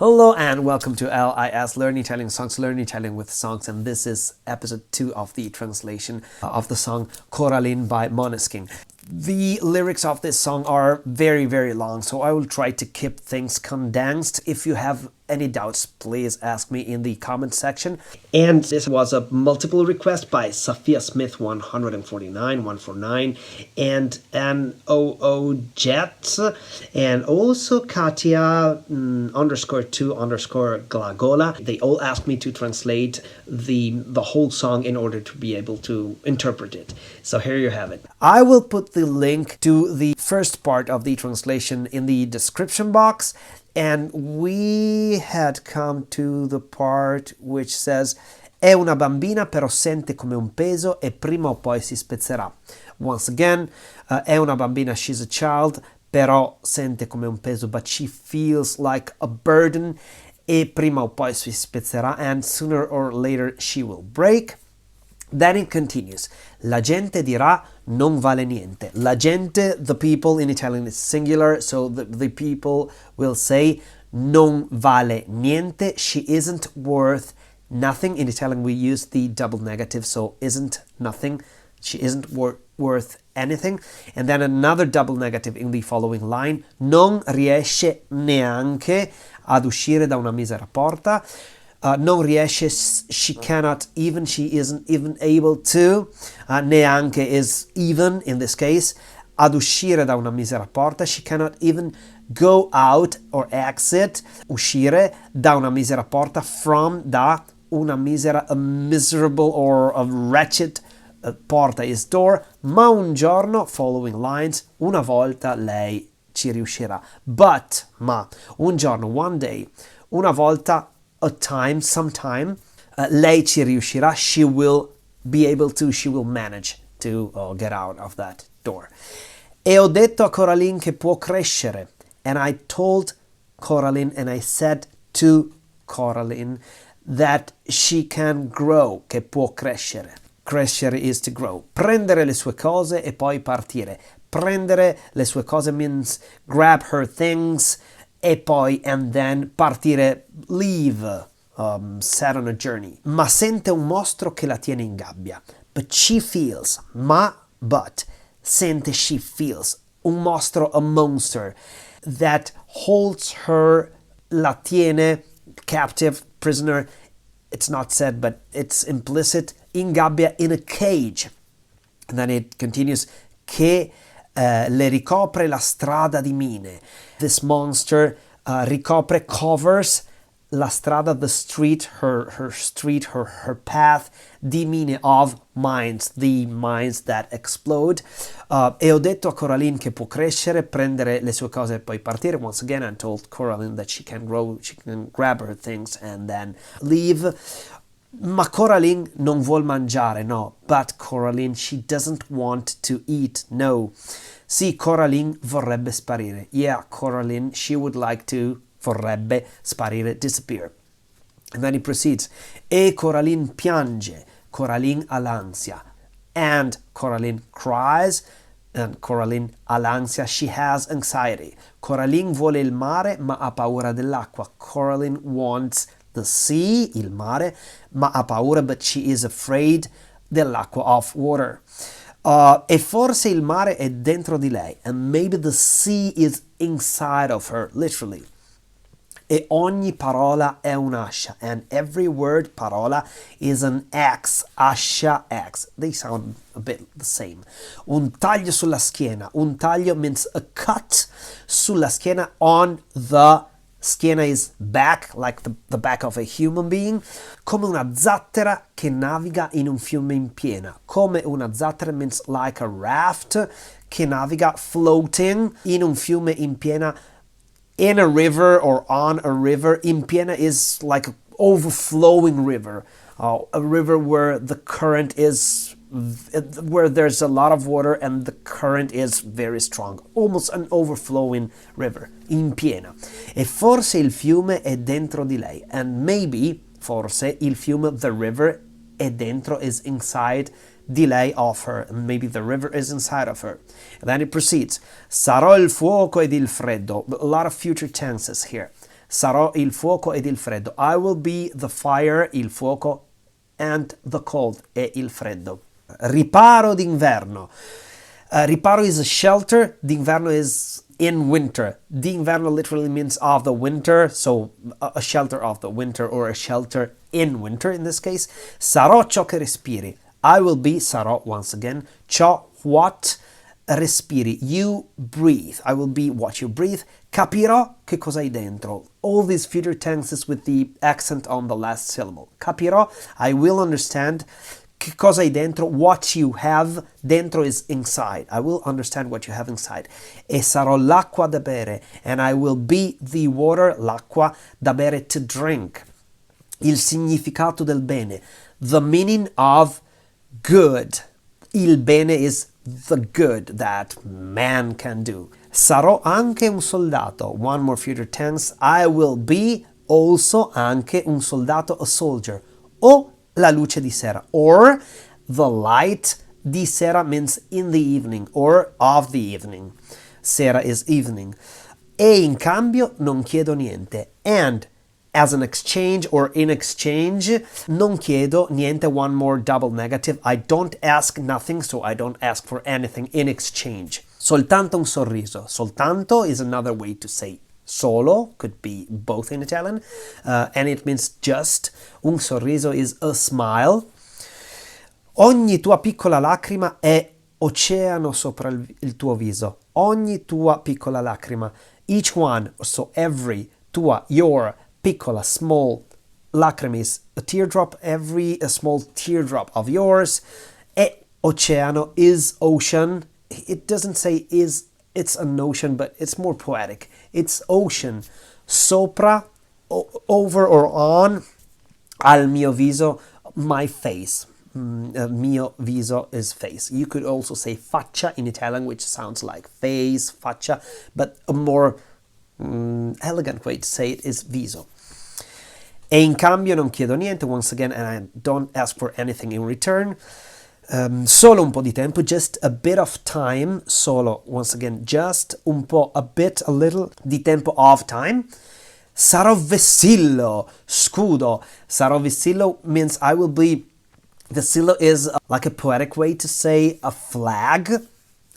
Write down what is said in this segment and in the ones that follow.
Hello and welcome to LIS Learn Italian Songs, Learn Italian with Songs, and this is episode 2 of the translation of the song Coraline by Måneskin. The lyrics of this song are very, very long, so I will try to keep things condensed. If you have any doubts, please ask me in the comment section. And this was a multiple request by Sophia Smith 149 and NOO Jet, and also Katia _2 Glagola. They all asked me to translate the whole song in order to be able to interpret it. So here you have it. I will put the link to the first part of the translation in the description box. And we had come to the part which says è una bambina però sente come un peso e prima o poi si spezzerà. Once again, è una bambina, she's a child, però sente come un peso, but she feels like a burden, e prima o poi si spezzerà, and sooner or later she will break. Then it continues. La gente dirà non vale niente. La gente, the people, in Italian is singular, so the people will say non vale niente. She isn't worth nothing. In Italian we use the double negative, so isn't nothing. She isn't worth anything. And then another double negative in the following line. Non riesce neanche ad uscire da una misera porta. Non riesce, she cannot even, she isn't even able to. Neanche is even in this case. Ad uscire da una misera porta, she cannot even go out or exit. Uscire da una misera porta, from da una misera, a miserable or a wretched porta is door. Ma un giorno, following lines, una volta lei ci riuscirà. But, ma, un giorno, one day, una volta, a time, sometime, lei ci riuscirà, she will be able to, she will manage to get out of that door. E ho detto a Coraline che può crescere. And I told Coraline, and I said to Coraline that she can grow, che può crescere. Crescere is to grow. Prendere le sue cose e poi partire. Prendere le sue cose means grab her things, e poi, and then, partire, leave, set on a journey. Ma sente un mostro che la tiene in gabbia. But she feels, but, sente, she feels, un mostro, a monster, that holds her, la tiene, captive, prisoner, it's not said, but it's implicit, in gabbia, in a cage. And then it continues, che le ricopre la strada di mine. This monster ricopre, covers, la strada, the street, her street, her path, di mine, of mines, the mines that explode. E ho detto a Coraline che può crescere, prendere le sue cose e poi partire. Once again, I told Coraline that she can grow, she can grab her things and then leave. Ma Coraline non vuol mangiare, no. But Coraline, she doesn't want to eat, no. Sì, Coraline vorrebbe sparire. Yeah, Coraline, she would like to, vorrebbe sparire, disappear. And then he proceeds. E Coraline piange. Coraline ha l'ansia. And Coraline cries. And Coraline ha l'ansia. She has anxiety. Coraline vuole il mare, ma ha paura dell'acqua. Coraline wants the sea, il mare, ma ha paura, but she is afraid dell'acqua, of water. E forse il mare è dentro di lei, and maybe the sea is inside of her, literally. E ogni parola è un'ascia, and every word, parola, is an axe, ascia, axe. They sound a bit the same. Un taglio sulla schiena. Un taglio means a cut, sulla schiena, on the schiena is back, like the back of a human being. Come una zattera che naviga in un fiume in piena. Come una zattera means like a raft, che naviga, floating, in un fiume in piena, in a river or on a river. In piena is like an overflowing river, a river where the current is, where there's a lot of water and the current is very strong, almost an overflowing river, in piena. E forse il fiume è dentro di lei, and maybe, forse, il fiume, the river, è dentro, is inside di lei, of her, and maybe the river is inside of her. And then it proceeds, sarò il fuoco ed il freddo, a lot of future tenses here. Sarò il fuoco ed il freddo. I will be the fire, il fuoco, and the cold, e il freddo. Riparo d'inverno. Riparo is a shelter. D'inverno is in winter. D'inverno literally means of the winter, so a shelter of the winter, or a shelter in winter in this case. Sarò ciò che respiri. I will be, sarò once again, ciò, what respiri. You breathe. I will be what you breathe. Capirò che cosa hai dentro. All these future tenses with the accent on the last syllable. Capirò, I will understand. Che cosa hai dentro? What you have. Dentro is inside. I will understand what you have inside. E sarò l'acqua da bere. And I will be the water, l'acqua, da bere, to drink. Il significato del bene. The meaning of good. Il bene is the good that man can do. Sarò anche un soldato. One more future tense. I will be also anche un soldato, a soldier. O la luce di sera, or the light di sera means in the evening or of the evening. Sera is evening. E in cambio non chiedo niente. And as an exchange or in exchange, non chiedo niente, one more double negative. I don't ask nothing, so I don't ask for anything in exchange. Soltanto un sorriso. Soltanto is another way to say solo, could be both in Italian, and it means just. Un sorriso is a smile. Ogni tua piccola lacrima è oceano sopra il tuo viso. Ogni tua piccola lacrima. Each one, so every, tua, your, piccola, small, lacrima is a teardrop. Every a small teardrop of yours. E oceano is ocean. It doesn't say is, it's an ocean, but it's more poetic. It's ocean. Sopra, over or on, al mio viso, my face. Mio viso is face. You could also say faccia in Italian, which sounds like face, faccia, but a more elegant way to say it is viso. E in cambio non chiedo niente, once again, and I don't ask for anything in return. Solo un po' di tempo, just a bit of time. Solo, once again, just un po', a bit, a little di tempo of time. Sarò vessillo, scudo. Sarò vessillo means I will be. Vessillo is like a poetic way to say a flag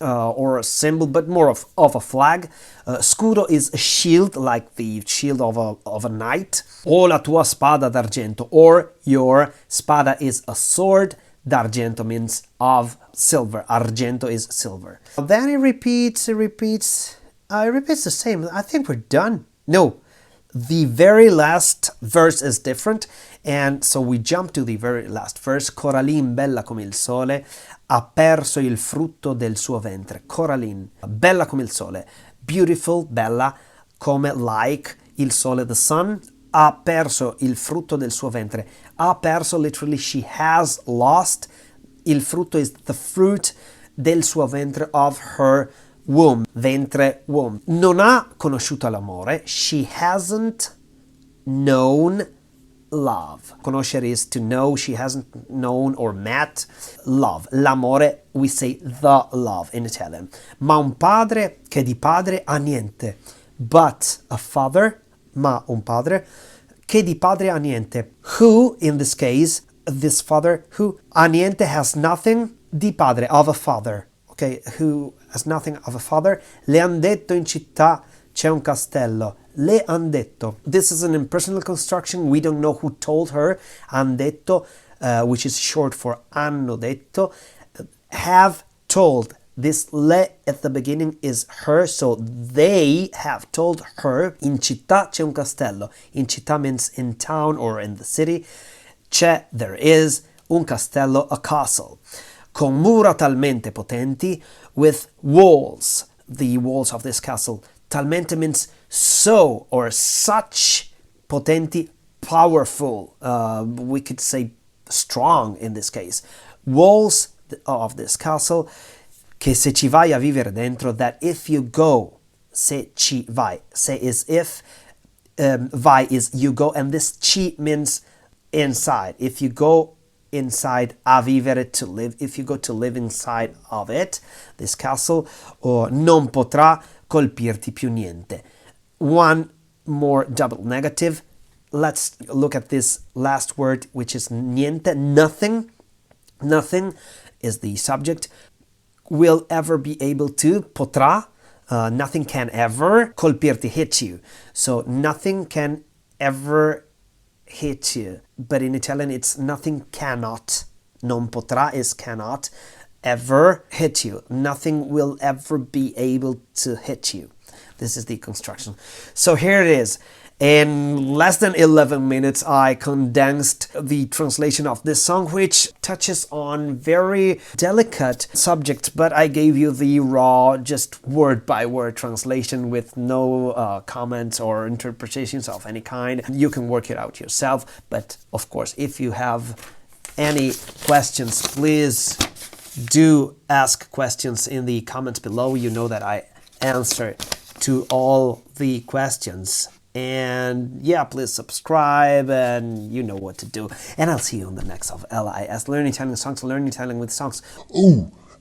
or a symbol, but more of a flag. Scudo is a shield, like the shield of a knight. O la tua spada d'argento, or your spada is a sword. D'argento means of silver. Argento is silver. Then he repeats the same. I think we're done. No, the very last verse is different, and so we jump to the very last verse. Coraline, bella come il sole, ha perso il frutto del suo ventre. Coraline, bella come il sole, beautiful, bella, come, like, il sole, the sun. Ha perso il frutto del suo ventre. Ha perso, literally, she has lost. Il frutto is the fruit del suo ventre, of her womb. Ventre, womb. Non ha conosciuto l'amore. She hasn't known love. Conoscere is to know. She hasn't known or met love. L'amore, we say the love in Italian. Ma un padre che di padre ha niente. But a father, ma un padre, che di padre ha niente. Who, in this case, this father, who ha niente, has nothing, di padre, of a father. Okay, who has nothing of a father. Le han detto in città c'è un castello. Le han detto. This is an impersonal construction. We don't know who told her. Han detto, which is short for hanno detto. Have told. This le at the beginning is her, so they have told her. In città c'è un castello. In città means in town or in the city. C'è, there is, un castello, a castle. Con mura talmente potenti, with walls, the walls of this castle. Talmente means so or such, potenti, powerful. We could say strong in this case. Walls of this castle. Che se ci vai a vivere dentro, that if you go, se ci vai, se is if, vai is you go, and this ci means inside. If you go inside, a vivere, to live, if you go to live inside of it, this castle, or non potrà colpirti più niente. One more double negative. Let's look at this last word, which is niente, nothing. Nothing is the subject. Will ever be able to, potrà, nothing can ever, colpirti, hit you. So nothing can ever hit you. But in Italian it's nothing cannot. Non potrà is cannot ever hit you. Nothing will ever be able to hit you. This is the construction. So here it is. In less than 11 minutes, I condensed the translation of this song, which touches on very delicate subject, but I gave you the raw, just word-by-word translation with no comments or interpretations of any kind. You can work it out yourself, but of course, if you have any questions, please do ask questions in the comments below. You know that I answer to all the questions. And yeah, please subscribe and you know what to do. And I'll see you on the next of LIS Learn Italian Songs, Learn Italian with Songs. Oh,